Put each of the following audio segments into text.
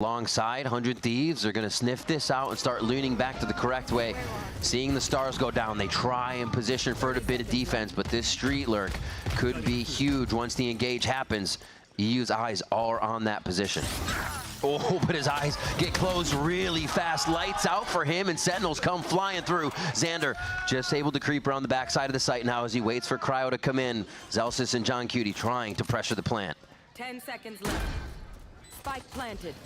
Alongside 100 Thieves, they're going to sniff this out and start leaning back to the correct way. Seeing the stars go down, they try and position for a bit of defense, but this street lurk could be huge once the engage happens. EU's eyes are on that position. Oh, but his eyes get closed really fast. Lights out for him, and Sentinels come flying through. Xander just able to creep around the backside of the site now as he waits for Cryo to come in. Zelsis and John Cutie trying to pressure the plant. 10 seconds left. Spike planted.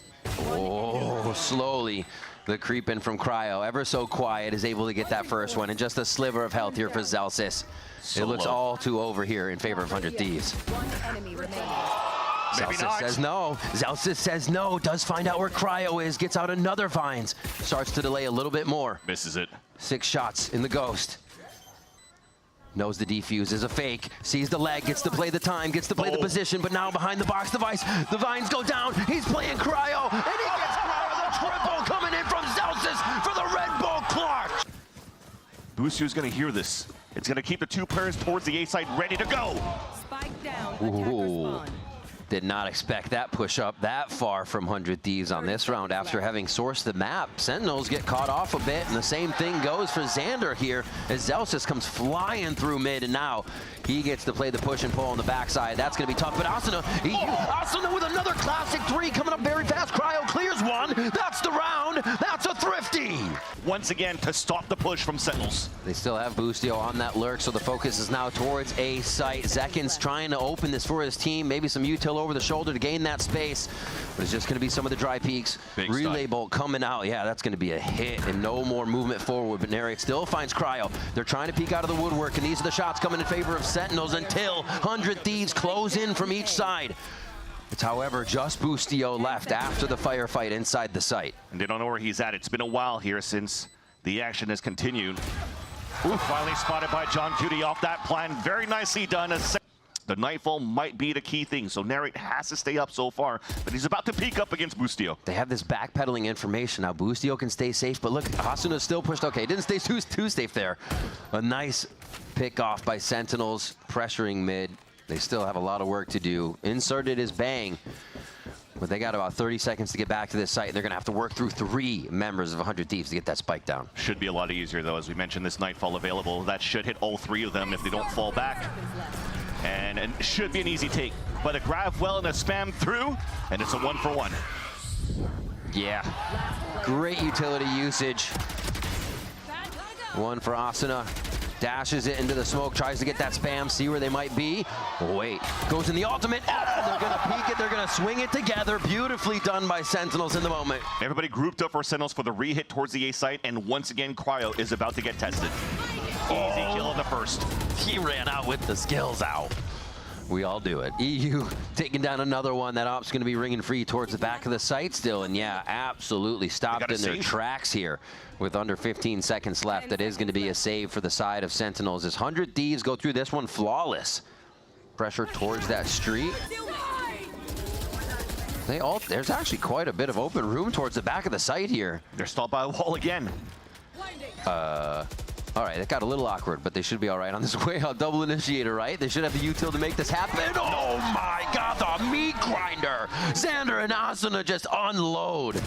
Oh, slowly the creep in from Cryo, ever so quiet, is able to get that first one, and just a sliver of health here for Zelsis. It looks all too over here in favor of 100 Thieves. One enemy remaining. Zelsis says no. Zelsis says no, does find out where Cryo is, gets out another Vines, starts to delay a little bit more. Misses it. 6 shots in the Ghost. Knows the defuse is a fake, sees the leg, gets to play the time, gets to play the position, but now behind the box device, the Vines go down, he's playing Cryo, and he gets Cryo, the triple coming in from Zelsis for the Red Bull Clark. Boostio's gonna hear this. It's gonna keep the 2 players towards the A side ready to go. Spike down. Attacker spawn. Did not expect that push up that far from 100 Thieves on this round after having sourced the map. Sentinels get caught off a bit, and the same thing goes for Xander here as Zelsis comes flying through mid, and now he gets to play the push and pull on the backside. That's going to be tough, but Asuna, Asuna with another classic 3 coming up very fast. Cryo clears one. That's the round. That's a thrifty. Once again, to stop the push from Sentinels. They still have Boostio on that lurk, so the focus is now towards A site. Zekin's trying to open this for his team. Maybe some util over the shoulder to gain that space, but it's just going to be some of the dry peaks. Relay bolt coming out. Yeah, that's going to be a hit and no more movement forward, but Nary still finds Cryo. They're trying to peek out of the woodwork, and these are the shots coming in favor of Sentinels until 100 Thieves close in from each side. It's, however, just Boostio left after the firefight inside the site. And they don't know where he's at. It's been a while here since the action has continued. Ooh, finally spotted by John Cutie off that plan. Very nicely done. The Nightfall might be the key thing, so Narrate has to stay up so far, but he's about to peek up against Boostio. They have this backpedaling information. Now Boostio can stay safe, but look, Hasuna's still pushed. Okay, didn't stay too safe there. A nice pick off by Sentinels, pressuring mid. They still have a lot of work to do. Inserted is Bang, but they got about 30 seconds to get back to this site. They're going to have to work through 3 members of 100 Thieves to get that spike down. Should be a lot easier, though, as we mentioned, this Nightfall available. That should hit all 3 of them if they don't fall back. And it should be an easy take, but a grab well and a spam through, and it's a 1-for-1. Yeah, great utility usage. 1 for Asuna. Dashes it into the smoke, tries to get that spam, see where they might be. Oh, wait, goes in the ultimate. They're gonna peek it, they're gonna swing it together. Beautifully done by Sentinels in the moment. Everybody grouped up for Sentinels for the re-hit towards the A site, and once again, Cryo is about to get tested. Easy kill in the first. He ran out with the skills out. We all do it. EU taking down another one. That op's gonna be ringing free towards the back of the site still, and yeah, absolutely stopped in their tracks here with under 15 seconds left. That is gonna be a save for the side of Sentinels as 100 Thieves go through this one flawless. Pressure towards that street. There's actually quite a bit of open room towards the back of the site here. They're stopped by a wall again. All right, that got a little awkward, but they should be all right on this way out. Double initiator, right? They should have the util to make this happen. Oh my God, the meat grinder. Xander and Asuna just unload.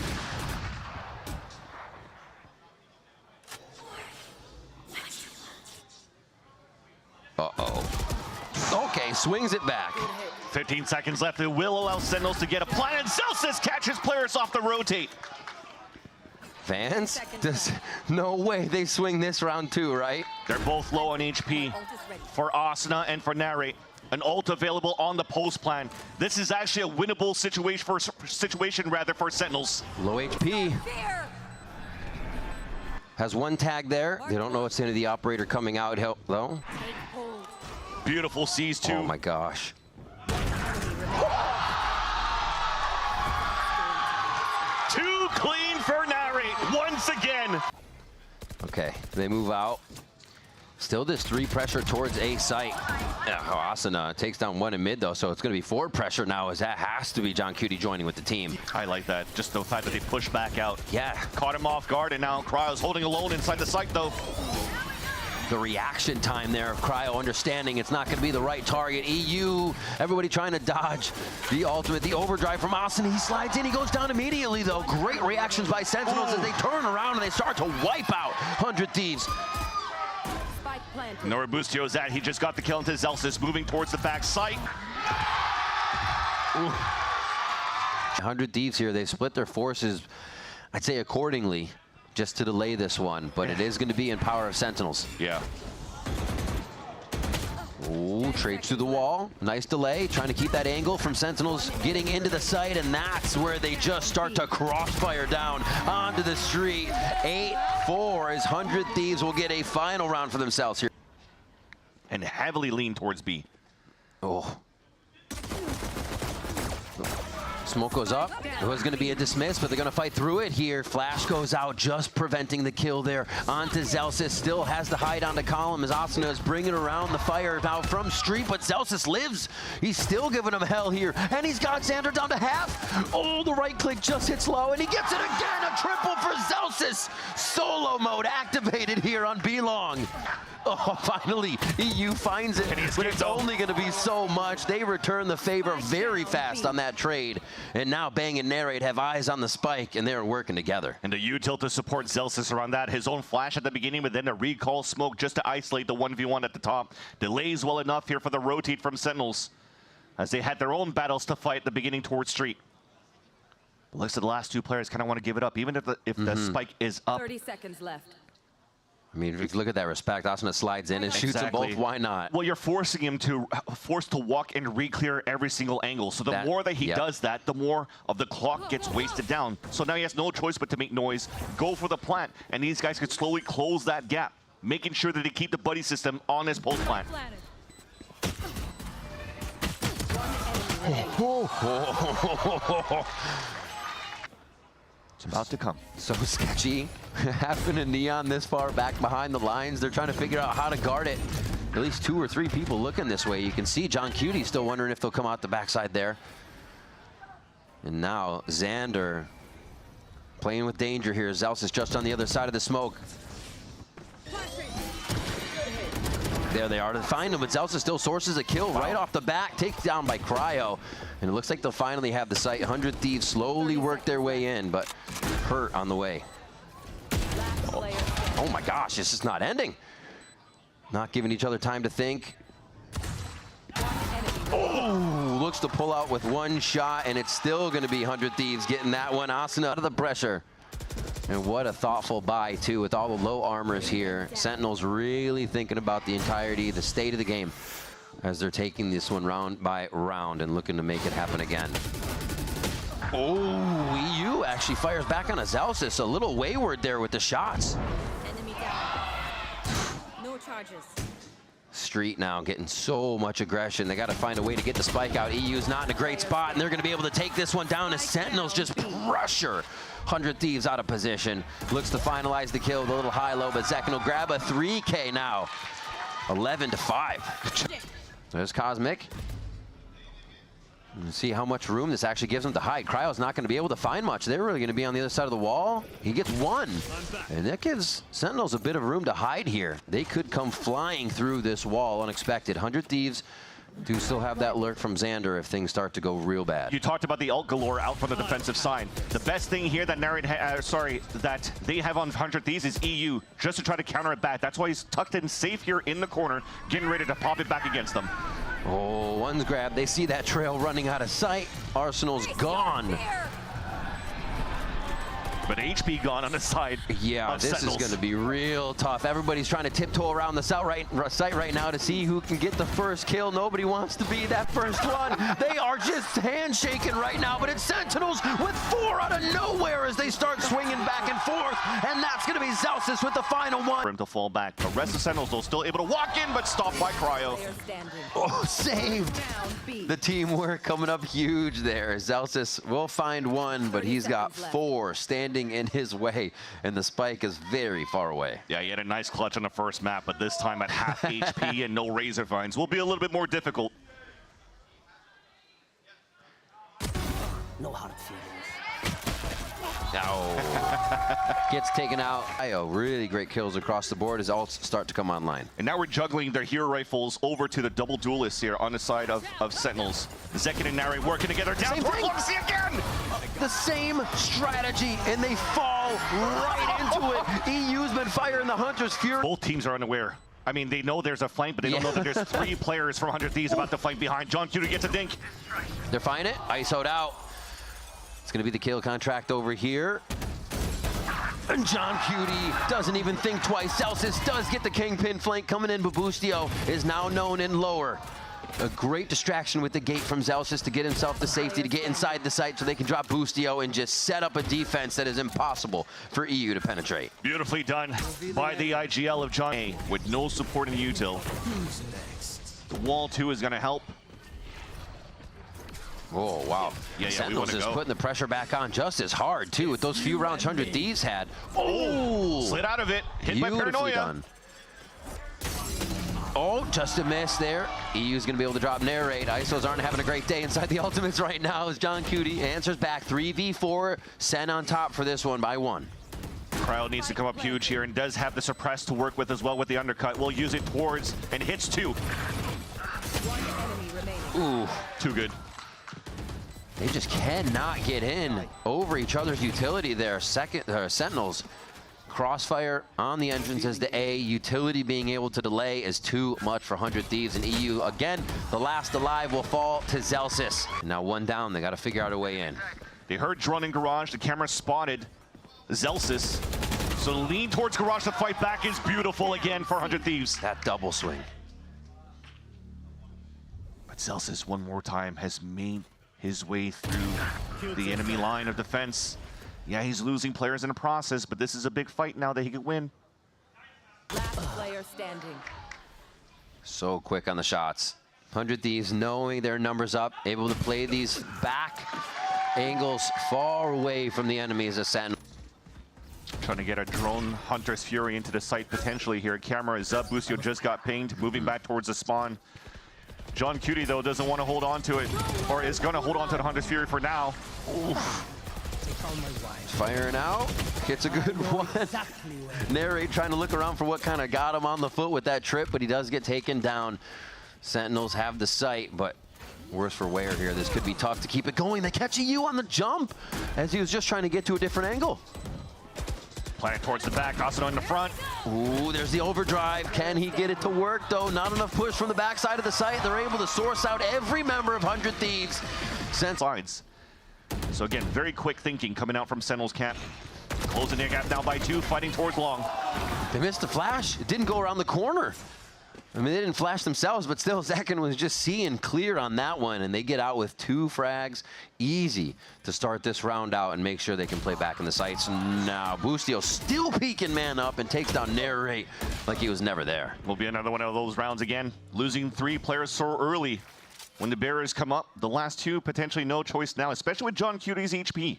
Uh-oh. Okay, swings it back. 15 seconds left. It will allow Sentinels to get a plan, and Zelsis catches players off the rotate. Vans? No way they swing this round too, right? They're both low on HP for Asuna and for Narrate. An ult available on the post plan. This is actually a winnable situation for Sentinels. Low HP. Has 1 tag there. They don't know what's into the operator coming out help though. Beautiful sees 2. Oh my gosh. Too clean for Narrate once again. Okay, they move out. Still this 3 pressure towards A site. Asuna takes down 1 in mid though, so it's going to be 4 pressure now, as that has to be John Cutie joining with the team. I like that, just the fact that they push back out. Yeah. Caught him off guard, and now Cryo's holding alone inside the site though. The reaction time there of Cryo understanding it's not going to be the right target. EU, everybody trying to dodge the ultimate, the overdrive from Austin. He slides in, he goes down immediately though. Great reactions by Sentinels as they turn around and they start to wipe out 100 Thieves. Spike planted. Know where Boostio's at. He just got the kill into Zelsis, moving towards the back site. 100 Thieves here, they've split their forces, I'd say accordingly, just to delay this one, but it is going to be in power of Sentinels. Yeah. Ooh, trades through the wall. Nice delay, trying to keep that angle from Sentinels getting into the site, and that's where they just start to crossfire down onto the street. 8-4 as 100 Thieves will get a final round for themselves here. And heavily lean towards B. Oh. Smoke goes up. It was going to be a dismiss, but they're going to fight through it here. Flash goes out, just preventing the kill there. Onto Zelsis, still has to hide onto column as Asuna is bringing around the fire now from street, but Zelsis lives. He's still giving him hell here, and he's got Xander down to half. Oh, the right click just hits low, and he gets it again. A triple for Zelsis. Solo mode activated here on B-Long. Oh, finally, EU finds it, but it's only going to be so much. They return the favor very fast on that trade. And now Bang and Narrate have eyes on the spike, and they're working together. And the U-tilt to support Zelsis around that. His own flash at the beginning, but then a recall smoke just to isolate the 1v1 at the top. Delays well enough here for the rotate from Sentinels, as they had their own battles to fight at the beginning towards street. But looks like the last two players kind of want to give it up, even if the spike is up. 30 seconds left. I mean, if you look at that respect, Asuna slides in and shoots them both. Why not? Well, you're forcing him to walk and re-clear every single angle. So the more that he does that, the more of the clock gets wasted down. So now he has no choice but to make noise, go for the plant, and these guys could slowly close that gap, making sure that they keep the buddy system on his post plant. It's about to come. So sketchy. Having a Neon this far back behind the lines. They're trying to figure out how to guard it. At least 2 or 3 people looking this way. You can see John Cutie still wondering if they'll come out the backside there. And now Xander playing with danger here. Zelsis is just on the other side of the smoke. There they are to find him, but Zelsis still sources a kill right off the back, taken down by Cryo. And it looks like they'll finally have the site. 100 Thieves slowly work their way in, but hurt on the way. Oh my gosh, this is not ending. Not giving each other time to think. Oh, looks to pull out with one shot, and it's still going to be 100 Thieves getting that one. Asuna out of the pressure. And what a thoughtful buy, too, with all the low armors here. Sentinels really thinking about the entirety, the state of the game, as they're taking this one round by round and looking to make it happen again. Oh, EU actually fires back on a Zelsis. A little wayward there with the shots. Enemy down. No charges. Street now getting so much aggression. They got to find a way to get the spike out. EU's not in a great spot, and they're going to be able to take this one down as Sentinels just pressure 100 Thieves out of position. Looks to finalize the kill with a little high-low, but Zekin will grab a 3K now. 11-5. There's Cosmic. See how much room this actually gives him to hide. Cryo's not going to be able to find much. They're really going to be on the other side of the wall. He gets one. And that gives Sentinels a bit of room to hide here. They could come flying through this wall unexpected. 100 Thieves do still have that lurk from Xander if things start to go real bad. You talked about the ult galore out from the defensive side. The best thing here that that they have on 100 Thieves is EU, just to try to counter it back. That's why he's tucked in safe here in the corner, getting ready to pop it back against them. Oh, one's grabbed. They see that trail running out of sight. Arsenal's gone. But HP gone on the side. Yeah, this is going to be real tough. Everybody's trying to tiptoe around the site right now to see who can get the first kill. Nobody wants to be that first one. They are just handshaking right now, but it's Sentinels with 4 out of nowhere as they start swinging back and forth, and that's going to be Zelsis with the final one. For him to fall back. The rest of Sentinels, though, still able to walk in, but stopped by Cryo. Oh, saved. The teamwork coming up huge there. Zelsis will find one, but he's got 4 standing in his way, and the spike is very far away. Yeah, he had a nice clutch on the first map, but this time at half HP and no razor vines will be a little bit more difficult. No hard feelings. Oh. Gets taken out. Io, really great kills across the board as ults start to come online. And now we're juggling their hero rifles over to the double duelists here on the side of Sentinels. Zekin and Nari working together. Down towards Luxie again! The same strategy, and they fall right into it. EU's been firing the Hunter's Fury. Both teams are unaware. I mean, they know there's a flank, but they don't know that there's 3 players from 100 Thieves about to flank behind. John Cutie gets a dink. They're finding it. ISO'd out. It's going to be the kill contract over here. And John Cutie doesn't even think twice. Celsius does get the Kingpin flank coming in, but Boostio is now known in lower. A great distraction with the gate from Celsius to get himself to safety, to get inside the site so they can drop Boostio and just set up a defense that is impossible for EU to penetrate. Beautifully done by the IGL of John A with no support in the util. The wall 2 is going to help. Oh, wow. Yeah, Sentinels is putting the pressure back on just as hard, too, with those few rounds 100 Thieves had. Oh! Slid out of it. Hit by Paranoia. Done. Oh, just a miss there. EU's going to be able to drop Narrate. ISOs aren't having a great day inside the ultimates right now as John Cutie answers back. 3v4. Sen on top for this one by 1. Cryo needs to come up huge here and does have the suppress to work with as well with the undercut. We'll use it towards and hits 2. Ooh, too good. They just cannot get in over each other's utility there. Sentinels. Crossfire on the entrance as the A. Utility being able to delay is too much for 100 Thieves. And EU, again, the last alive will fall to Celsius. Now 1 down. They got to figure out a way in. They heard drone in garage. The camera spotted Celsius. So lean towards garage. The fight back is beautiful again for 100 Thieves. That double swing. But Celsius one more time has made his way through the enemy line of defense. Yeah, he's losing players in the process, but this is a big fight now that he could win. Last player standing. So quick on the shots. 100 Thieves knowing their numbers up, able to play these back angles far away from the enemy as a Sentinel. Trying to get a drone Hunter's Fury into the site potentially here. Camera is up. Boostio just got pinged, moving back towards the spawn. John Cutie, though, doesn't want to hold on to it, or is going to hold on to the Hunter's Fury for now. Oof. Firing out, gets a good one. Narrate trying to look around for what kind of got him on the foot with that trip, but he does get taken down. Sentinels have the sight, but worse for wear here. This could be tough to keep it going. They catch EU on the jump as he was just trying to get to a different angle. Plant towards the back, Asano in the front. Ooh, there's the overdrive. Can he get it to work, though? Not enough push from the backside of the site. They're able to source out every member of 100 Thieves. Sides. So again, very quick thinking coming out from Sentinels camp. Closing their gap now by 2, fighting towards long. They missed the flash. It didn't go around the corner. I mean, they didn't flash themselves, but still, Zekin was just seeing clear on that one, and they get out with 2 frags. Easy to start this round out and make sure they can play back in the sights. Now, Boostio still peeking man up and takes down Narrate like he was never there. Will be another one of those rounds again. Losing 3 players so early. When the barriers come up, the last 2 potentially no choice now, especially with John Cutie's HP.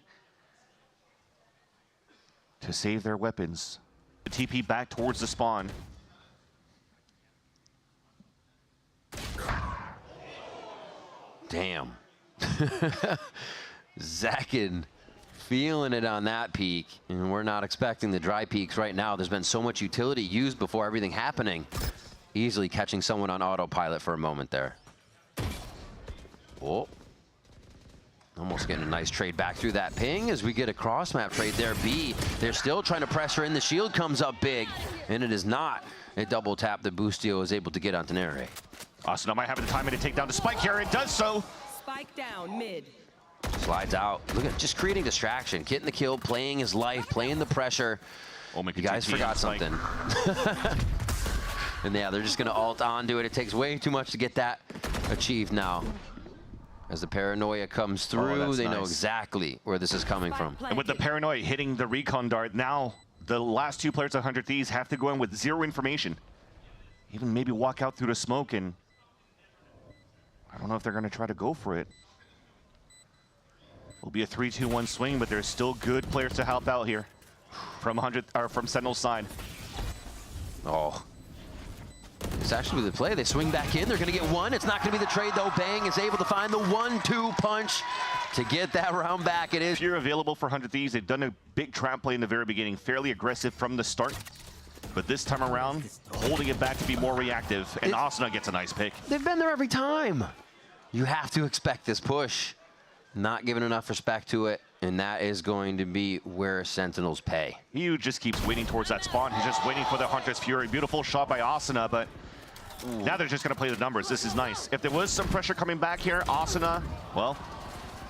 To save their weapons. The TP back towards the spawn. Damn. Zakin feeling it on that peak, and we're not expecting the dry peaks right now. There's been so much utility used before everything happening. Easily catching someone on autopilot for a moment there. Oh. Almost getting a nice trade back through that ping as we get a cross-map trade there. B, they're still trying to pressure in. The shield comes up big, and it is not a double tap that Boostio is able to get onto Nere. Asano might have the timing to take down the spike here. It does so. Spike down mid. Slides out. Look at just creating distraction, getting the kill, playing his life, playing the pressure. Oh, you guys forgot something. And yeah, they're just going to ult onto it. It takes way too much to get that achieved now. As the paranoia comes through, they know exactly where this is coming from. And with the paranoia hitting the recon dart, now the last 2 players at 100 Thieves have to go in with 0 information. Even maybe walk out through the smoke, and I don't know if they're going to try to go for it. It'll be a 3-2-1 swing, but there's still good players to help out here from Sentinel's side. Oh. It's actually the play. They swing back in. They're going to get one. It's not going to be the trade, though. Bang is able to find the 1-2 punch to get that round back. It is. If you're available for 100 Thieves, they've done a big trap play in the very beginning, fairly aggressive from the start. But this time around, holding it back to be more reactive, and Asuna gets a nice pick. They've been there every time. You have to expect this push. Not giving enough respect to it, and that is going to be where Sentinels pay. He just keeps waiting towards that spawn. He's just waiting for the Hunter's Fury. Beautiful shot by Asuna, but now they're just going to play the numbers. This is nice. If there was some pressure coming back here, Asuna, well,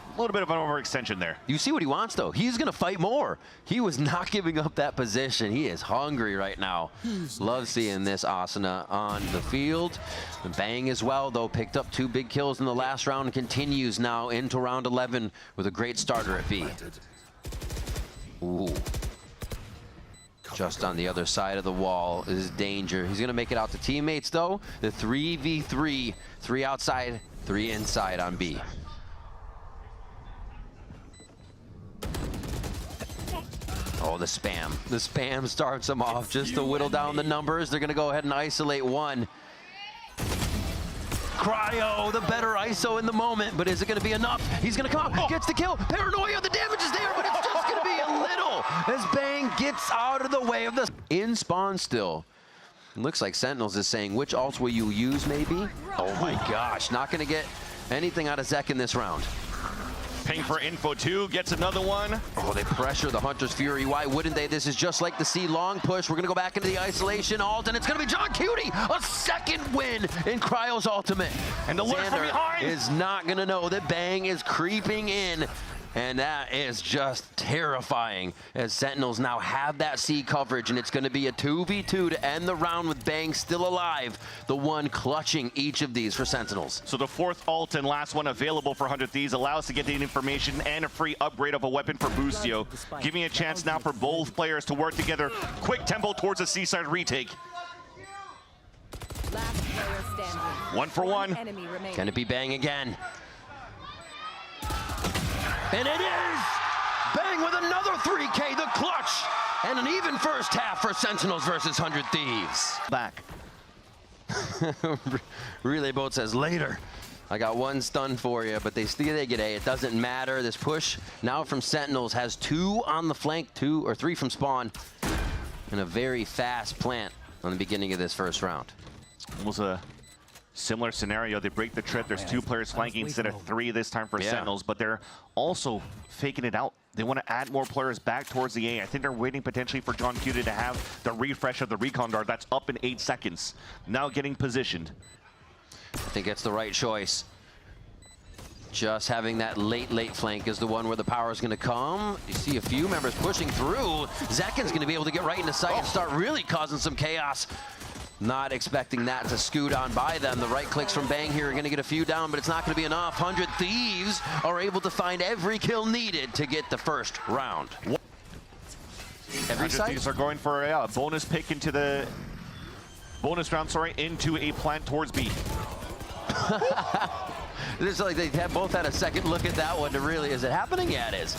a little bit of an overextension there. You see what he wants, though. He's going to fight more. He was not giving up that position. He is hungry right now. Love seeing this Asuna on the field. And Bang as well, though, picked up 2 big kills in the last round and continues now into round 11 with a great starter at B. Ooh. Just on the other side of the wall is danger. He's going to make it out to teammates, though. The 3v3, 3 outside, 3 inside on B. Oh, the spam. The spam starts them off just to whittle down the numbers. They're going to go ahead and isolate one. Cryo, the better ISO in the moment, but is it going to be enough? He's going to come out, gets the kill. Paranoia, the damage is there, but it's just going to be a little as Bang gets out of the way of the... In spawn still. It looks like Sentinels is saying, which ults will you use, maybe? Oh my gosh, not going to get anything out of Zek in this round. Ping for info 2, gets another one. Oh, they pressure the Hunter's Fury. Why wouldn't they? This is just like the C long push. We're going to go back into the isolation ult, and it's going to be John Cutie. A second win in Cryo's ultimate. And the look from behind is not going to know that Bang is creeping in. And that is just terrifying as Sentinels now have that C coverage, and it's going to be a 2v2 to end the round with Bang still alive, the one clutching each of these for Sentinels. So the 4th ult and last one available for 100 Thieves allows to get the information and a free upgrade of a weapon for Boostio, giving a chance now for both players to work together. Quick tempo towards a seaside retake. Last player standing. 1 for 1. Enemy remaining. Can it be Bang again? And it is! Bang with another 3K, the clutch! And an even first half for Sentinels versus 100 Thieves. Back. Relay Boat says, later. I got 1 stun for you, but they get A. It doesn't matter. This push now from Sentinels has 2 on the flank, 2 or 3 from spawn, and a very fast plant on the beginning of this first round. Almost a similar scenario. They break the trip. There's 2 players flanking instead of 3 this time for Sentinels, but they're also faking it out. They want to add more players back towards the A. I think they're waiting potentially for John Cutie to have the refresh of the recon dart. That's up in 8 seconds. Now getting positioned. I think it's the right choice. Just having that late flank is the one where the power is going to come. You see a few members pushing through. Zekin's going to be able to get right into sight and start really causing some chaos. Not expecting that to scoot on by them. The right clicks from Bang here are going to get a few down, but it's not going to be enough. 100 Thieves are able to find every kill needed to get the first round. Every side? Thieves are going for a bonus pick into the bonus round, into a plant towards B. It's like they have both had a second look at that one to really, is it happening? Yeah, it is.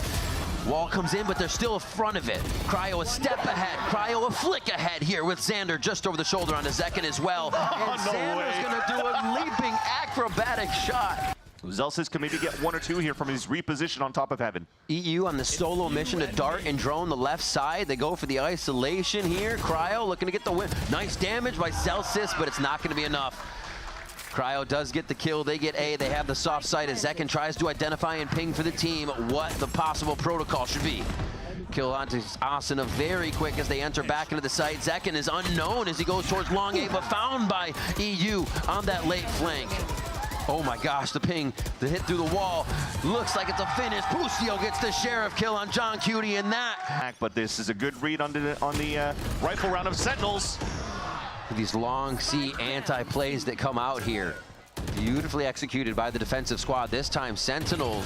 Wall comes in, but they're still in front of it. Cryo a step ahead. Cryo a flick ahead here with Xander just over the shoulder on Zekin as well. And No Xander's way. going to do a leaping acrobatic shot. Zelsis can maybe get 1 or 2 here from his reposition on top of heaven. EU on the solo mission to dart and drone the left side. They go for the isolation here. Cryo looking to get the win. Nice damage by Celsius, but it's not going to be enough. Cryo does get the kill. They get A. They have the soft side as Zekin tries to identify and ping for the team what the possible protocol should be. Kill onto Asuna very quick as they enter back into the site. Zekin is unknown as he goes towards long A, but found by EU on that late flank. Oh my gosh, the ping, the hit through the wall. Looks like it's a finish. Boostio gets the sheriff kill on John Cutie, and that. But this is a good read on the rifle round of Sentinels. These long C anti-plays that come out here. Beautifully executed by the defensive squad. This time, Sentinels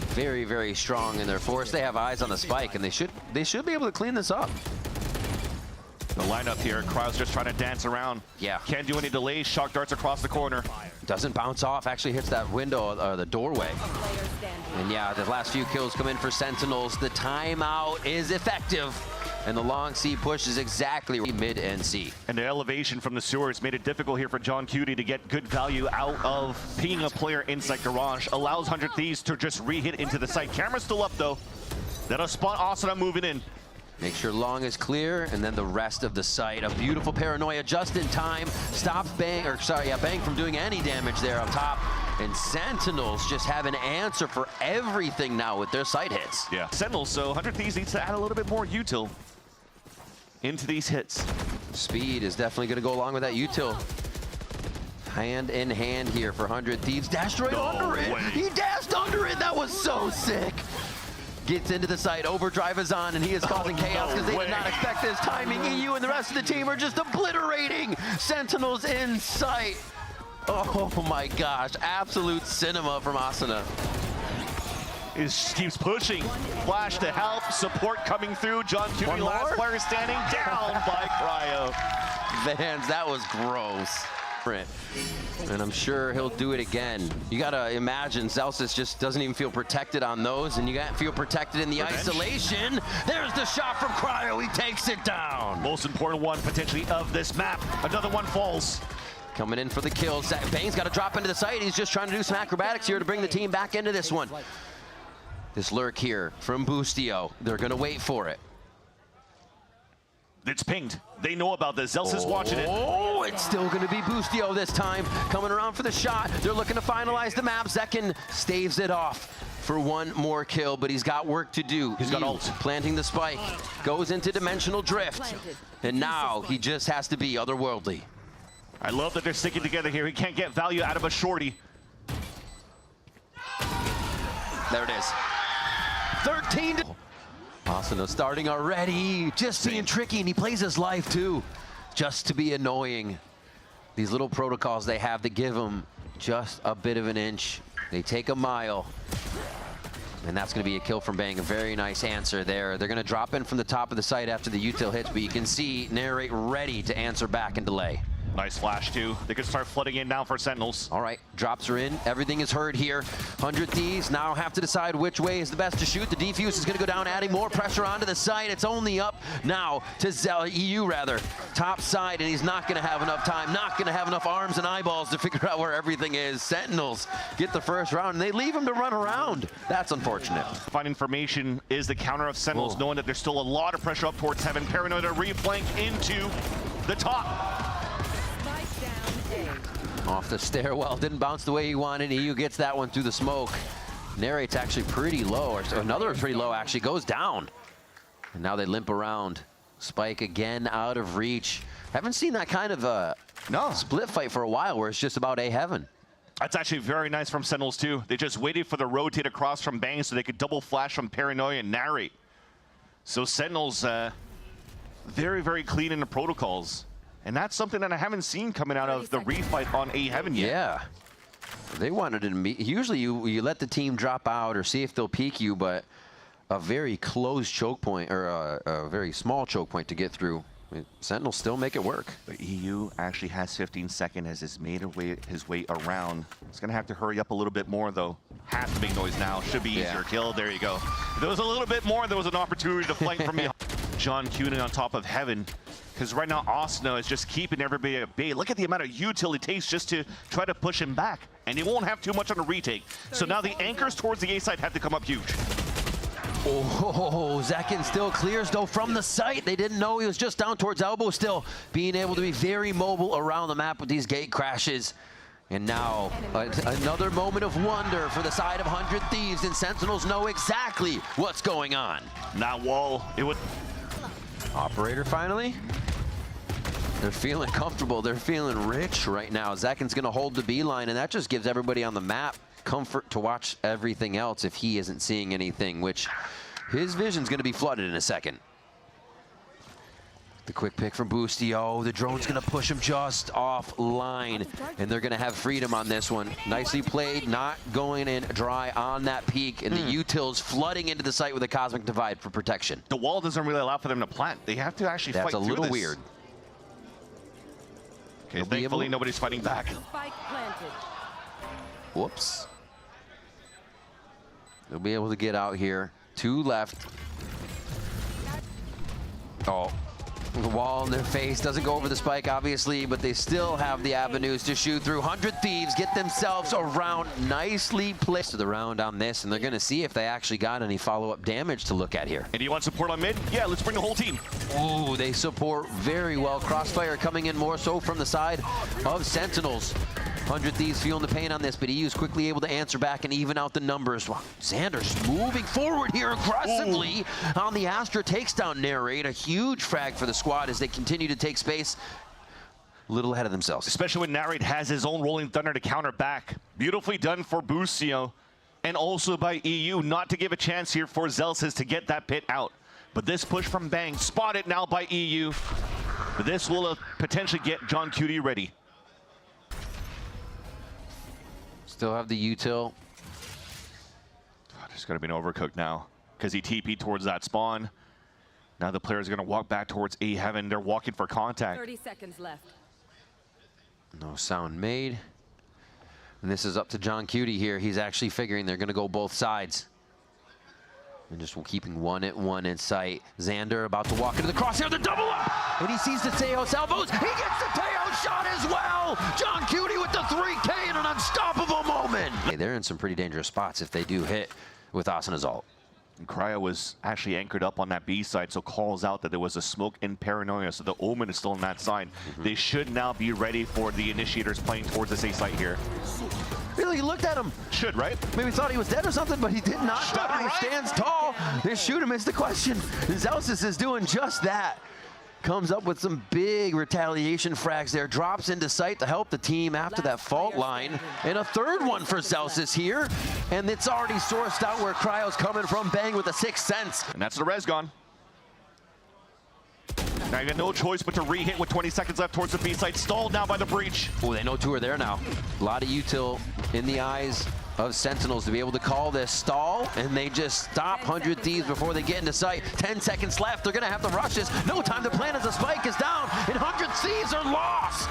very, very strong in their force. They have eyes on the spike, and they should be able to clean this up. The lineup here, Cryo's just trying to dance around. Yeah. Can't do any delays. Shock darts across the corner. Doesn't bounce off, actually hits that window, or the doorway. Player standing. And yeah, the last few kills come in for Sentinels. The timeout is effective and the long C push is exactly mid and C. And the elevation from the sewers made it difficult here for John Cutie to get good value out of pinging a player inside garage. Allows 100 Thieves to just re-hit into the site. Camera's still up though. That'll spot Asuna moving in. Make sure long is clear, and then the rest of the site. A beautiful paranoia just in time. Stops Bang, Bang from doing any damage there up top. And Sentinels just have an answer for everything now with their site hits. Yeah. Sentinels, so 100 Thieves needs to add a little bit more util into these hits. Speed is definitely going to go along with that util. Hand in hand here for 100 Thieves. Dashed right under it. He dashed under it. That was so sick. Gets into the site, overdrive is on, and he is causing chaos because they did not expect this timing. EU and the rest of the team are just obliterating Sentinels in sight. Oh my gosh, absolute cinema from Asuna. Keeps pushing. Flash to help, support coming through. John Cutie, last player standing down by Cryo. Vans, that was gross. And I'm sure he'll do it again. You gotta imagine Celsius just doesn't even feel protected on those, and you gotta feel protected in the isolation. There's the shot from Cryo, he takes it down. Most important one potentially of this map. Another one falls. Coming in for the kills. Bane's gotta drop into the site. He's just trying to do some acrobatics here to bring the team back into this one. This lurk here from Boostio. They're gonna wait for it. It's pinged. They know about this. Zels is watching it. Oh, it's still going to be Boostio this time. Coming around for the shot. They're looking to finalize the map. Zekin staves it off for one more kill, but he's got work to do. He's got ult. Planting the spike. Goes into dimensional drift. And now he just has to be otherworldly. I love that they're sticking together here. He can't get value out of a shorty. There it is. 13 to... Asuna starting already, just being tricky, and he plays his life too, just to be annoying. These little protocols they have to give him just a bit of an inch. They take a mile, and that's going to be a kill from Bang. A very nice answer there. They're going to drop in from the top of the site after the util hits, but you can see Narrate ready to answer back and delay. Nice flash too. They could start flooding in now for Sentinels. All right, drops are in. Everything is heard here. 100 Thieves now have to decide which way is the best to shoot. The defuse is going to go down, adding more pressure onto the site. It's only up now to EU rather. Top side, and he's not going to have enough time, not going to have enough arms and eyeballs to figure out where everything is. Sentinels get the first round, and they leave him to run around. That's unfortunate. Fine information is the counter of Sentinels, knowing that there's still a lot of pressure up towards heaven. Paranoid to reflank into the top. Off the stairwell, didn't bounce the way he wanted. EU gets that one through the smoke. Narrate's actually pretty low, or another pretty low actually, goes down. And now they limp around. Spike again out of reach. Haven't seen that kind of a split fight for a while where it's just about A heaven. That's actually very nice from Sentinels too. They just waited for the rotate across from Bang so they could double flash from Paranoia and Narrate. So Sentinels very, very clean in the protocols. And that's something that I haven't seen coming out of the refight on A heaven yet. Yeah. They wanted to meet. Usually you let the team drop out or see if they'll peek you, but a very closed choke point, or a very small choke point to get through. Sentinels still make it work. But EU actually has 15 seconds as he's made his way around. He's going to have to hurry up a little bit more, though. Has to make noise now. Should be easier kill. There you go. If there was a little bit more, there was an opportunity to flank from behind. John Cutie on top of heaven. Because right now, Asuna is just keeping everybody at bay. Look at the amount of util it takes just to try to push him back. And he won't have too much on the retake. So now the anchors towards the A side have to come up huge. Oh, Zekin still clears though from the site. They didn't know he was just down towards elbow still. Being able to be very mobile around the map with these gate crashes. And now another moment of wonder for the side of 100 Thieves, and Sentinels know exactly what's going on. Now wall, it would... Operator finally. They're feeling comfortable. They're feeling rich right now. Zekin's going to hold the B line, and that just gives everybody on the map comfort to watch everything else if he isn't seeing anything, which his vision's going to be flooded in a second. The quick pick from Boostio. The drone's going to push him just offline, and they're going to have freedom on this one. Nicely played, not going in dry on that peak, and the utils flooding into the site with a Cosmic Divide for protection. The wall doesn't really allow for them to plant. They have to actually fight through this. That's a little weird. Okay, thankfully nobody's fighting back. Whoops. They'll be able to get out here. 2 left. Oh, the wall in their face doesn't go over the spike, obviously, but they still have the avenues to shoot through. 100 Thieves get themselves around, nicely placed to the round on this, and they're going to see if they actually got any follow-up damage to look at here. And you want support on mid? Yeah, let's bring the whole team. Oh, they support very well. Crossfire coming in more so from the side of Sentinels. 100 Thieves feeling the pain on this, but EU's quickly able to answer back and even out the numbers. Wow, Xander's moving forward here aggressively on the Astra, takes down Narrate. A huge frag for the squad as they continue to take space. A little ahead of themselves. Especially when Narrate has his own Rolling Thunder to counter back. Beautifully done for Bucio, and also by EU, not to give a chance here for Zelsis to get that pit out. But this push from Bang, spotted now by EU. But this will potentially get John Cutie ready. Still have the util. There's going to be an overcook now because he TP'd towards that spawn. Now the players are going to walk back towards A Heaven. They're walking for contact. 30 seconds left. No sound made. And this is up to John Cutie here. He's actually figuring they're going to go both sides. And just keeping 1-1 in sight. Xander about to walk into the crosshair, the double up! And he sees the Teo salvos. He gets the Teo shot as well! John Cutie with the 3K in an unstoppable moment! Hey, they're in some pretty dangerous spots if they do hit with Asana's ult. And Cryo was actually anchored up on that B side, so calls out that there was a smoke in Paranoia, so the Omen is still on that side. They should now be ready for the initiators playing towards this A site here. Really, he looked at him. Should, right? Maybe thought he was dead or something, but he did not die. He stands tall. They shoot him is the question. Zelsis is doing just that. Comes up with some big retaliation frags there. Drops into sight to help the team after that fault line. And a third one for Zelsis here. And it's already sourced out where Cryo's coming from. Bang with a 6th sense. And that's the res gone. Now you got no choice but to re-hit with 20 seconds left towards the B site. Stalled now by the breach. Oh, they know two are there now. A lot of util in the eyes of Sentinels to be able to call this stall, and they just stop 100 Thieves before they get into sight. 10 seconds left. They're going to have to rush this. No time to plan as the spike is down, and 100 Thieves are lost.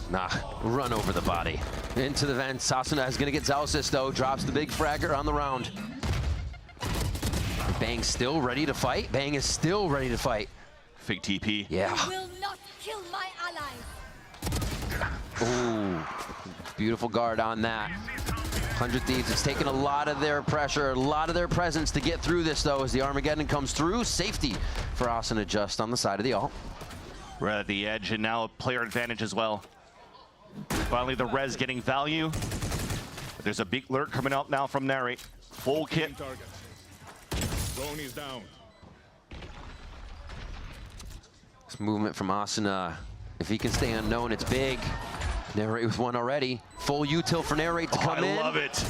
Nah, run over the body. Into the vent. Sasuna is going to get Zelsis, though. Drops the big fragger on the round. Bang's still ready to fight. Bang is still ready to fight. Fake TP. Yeah. Will not kill my allies. Ooh, beautiful guard on that. 100 Thieves, it's taken a lot of their pressure, a lot of their presence to get through this, though, as the Armageddon comes through. Safety for Asana just on the side of the ult. We're at the edge, and now a player advantage as well. Finally, the res getting value. But there's a big lurk coming out now from Narrate. Full kit. Drone is down. This movement from Asana, if he can stay unknown, it's big. Narrate with one already. Full util for Narrate to come in. I love it.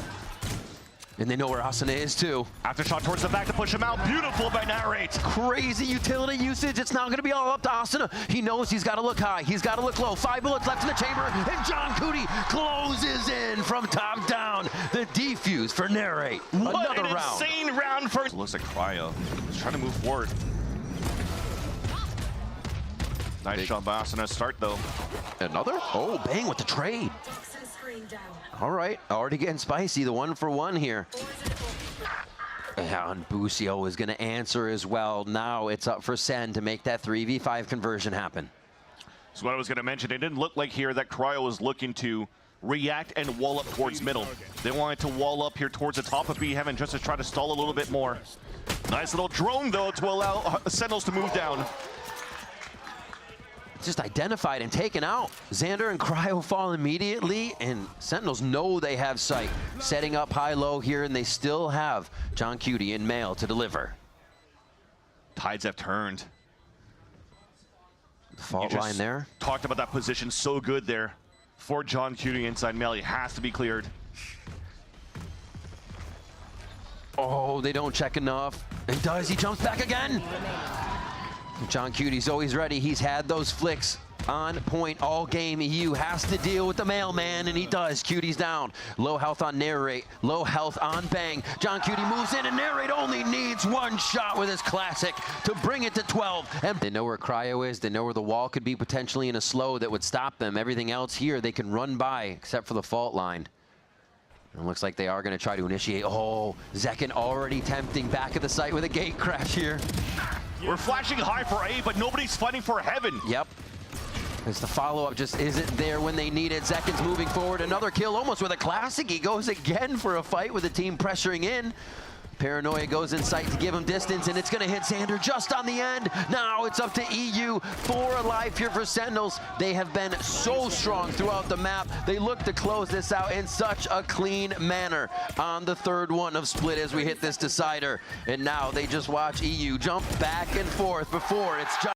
And they know where Asana is, too. Aftershock towards the back to push him out. Beautiful by Narrate. Crazy utility usage. It's now going to be all up to Asana. He knows he's got to look high. He's got to look low. 5 bullets left in the chamber. And John Cutie closes in from top down. The defuse for Narrate. What Another an round. insane round for... Looks like Cryo. He's trying to move forward. Nice shot by Asana. Start, though. Another? Oh, Bang with the trade. All right, already getting spicy. The 1-for-1 here. And Bucio is going to answer as well. Now it's up for Sen to make that 3v5 conversion happen. So what I was going to mention, it didn't look like here that Cryo was looking to react and wall up towards middle. They wanted to wall up here towards the top of B Heaven just to try to stall a little bit more. Nice little drone, though, to allow Sentinels to move down. Just identified and taken out. Xander and Cryo fall immediately, and Sentinels know they have sight. Setting up high-low here, and they still have John Cutie in mail to deliver. Tides have turned. The fault line there. Talked about that position so good there for John Cutie inside mail. He has to be cleared. Oh, they don't check enough. He does. He jumps back again. John Cutie's always ready. He's had those flicks on point all game. EU has to deal with the mailman, and he does. Cutie's down. Low health on Narrate. Low health on Bang. John Cutie moves in, and Narrate only needs one shot with his classic to bring it to 12. And they know where Cryo is. They know where the wall could be potentially in a slow that would stop them. Everything else here they can run by, except for the fault line. It looks like they are going to try to initiate. Oh, Zekken already tempting back at the site with a gate crash here. We're flashing high for A, but nobody's fighting for heaven. Yep. As the follow-up just isn't there when they need it. Zekken's moving forward. Another kill almost with a classic. He goes again for a fight with the team pressuring in. Paranoia goes in sight to give him distance, and it's going to hit Xander just on the end. Now it's up to EU. 4 alive here for Sentinels. They have been so strong throughout the map. They look to close this out in such a clean manner on the 3rd one of Split as we hit this decider. And now they just watch EU jump back and forth before it's just